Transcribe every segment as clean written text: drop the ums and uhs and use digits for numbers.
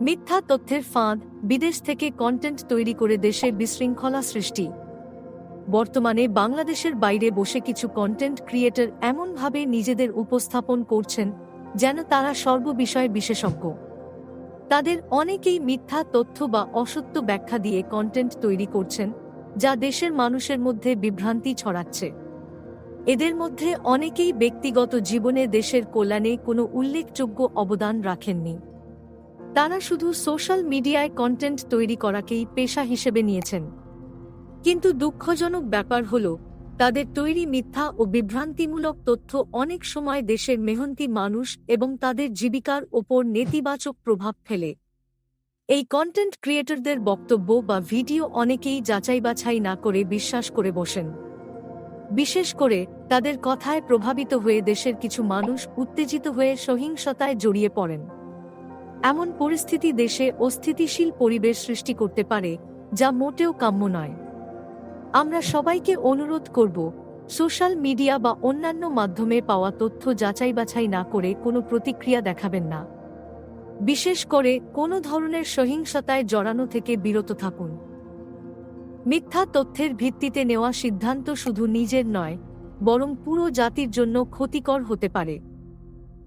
মিথ্যা তথ্যের ফাঁদ, বিদেশ থেকে কন্টেন্ট তৈরি করে দেশে বিশৃঙ্খলা সৃষ্টি। বর্তমানে বাংলাদেশের বাইরে বসে কিছু কন্টেন্ট ক্রিয়েটর এমনভাবে নিজেদের উপস্থাপন করছেন যেন তারা সর্ববিষয়ে বিশেষজ্ঞ। তাদের অনেকেই মিথ্যা তথ্য বা অসত্য ব্যাখ্যা দিয়ে কন্টেন্ট তৈরি করছেন, যা দেশের মানুষের মধ্যে বিভ্রান্তি ছড়াচ্ছে। এদের মধ্যে অনেকেই ব্যক্তিগত জীবনে দেশের কল্যাণে কোনো উল্লেখযোগ্য অবদান রাখেননি। তারা শুধু সোশ্যাল মিডিয়ায় কন্টেন্ট তৈরি করাকেই পেশা হিসেবে নিয়েছেন। কিন্তু দুঃখজনক ব্যাপার হল, তাদের তৈরি মিথ্যা ও বিভ্রান্তিমূলক তথ্য অনেক সময় দেশের মেহনতি মানুষ এবং তাদের জীবিকার ওপর নেতিবাচক প্রভাব ফেলে। এই কন্টেন্ট ক্রিয়েটরদের বক্তব্য বা ভিডিও অনেকেই যাচাই বাছাই না করে বিশ্বাস করে বসেন। বিশেষ করে তাদের কথায় প্রভাবিত হয়ে দেশের কিছু মানুষ উত্তেজিত হয়ে সহিংসতায় জড়িয়ে পড়েন। এমন পরিস্থিতি দেশে অস্থিতিশীল পরিবেশ সৃষ্টি করতে পারে, যা মোটেও কাম্য নয়। আমরা সবাইকে অনুরোধ করব, সোশ্যাল মিডিয়া বা অন্যান্য মাধ্যমে পাওয়া তথ্য যাচাই বাছাই না করে কোনো প্রতিক্রিয়া দেখাবেন না। বিশেষ করে কোনো ধরনের সহিংসতায় জড়ানো থেকে বিরত থাকুন। মিথ্যা তথ্যের ভিত্তিতে নেওয়া সিদ্ধান্ত শুধু নিজের নয়, বরং পুরো জাতির জন্য ক্ষতিকর হতে পারে।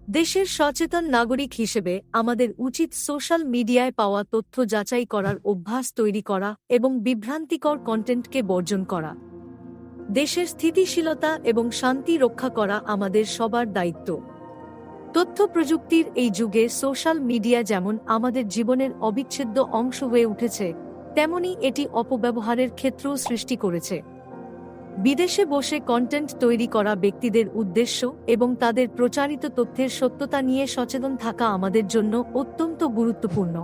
দেশের সচেতন নাগরিক হিসেবে আমাদের উচিত সোশ্যাল মিডিয়ায় পাওয়া তথ্য যাচাই করার অভ্যাস তৈরি করা এবং বিভ্রান্তিকর কন্টেন্টকে বর্জন করা। দেশের স্থিতিশীলতা এবং শান্তি রক্ষা করা আমাদের সবার দায়িত্ব। তথ্য প্রযুক্তির এই যুগে সোশ্যাল মিডিয়া যেমন আমাদের জীবনের অবিচ্ছেদ্য অংশ হয়ে উঠেছে, তেমনি এটি অপব্যবহারের ক্ষেত্রও সৃষ্টি করেছে। বিদেশে বসে কন্টেন্ট তৈরি করা ব্যক্তিদের উদ্দেশ্য এবং তাদের প্রচারিত তথ্যের সত্যতা নিয়ে সচেতন থাকা আমাদের জন্য অত্যন্ত গুরুত্বপূর্ণ।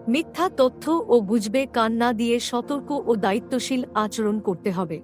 মিথ্যা তথ্য ও গুজবে কান না দিয়ে সতর্ক ও দায়িত্বশীল আচরণ করতে হবে।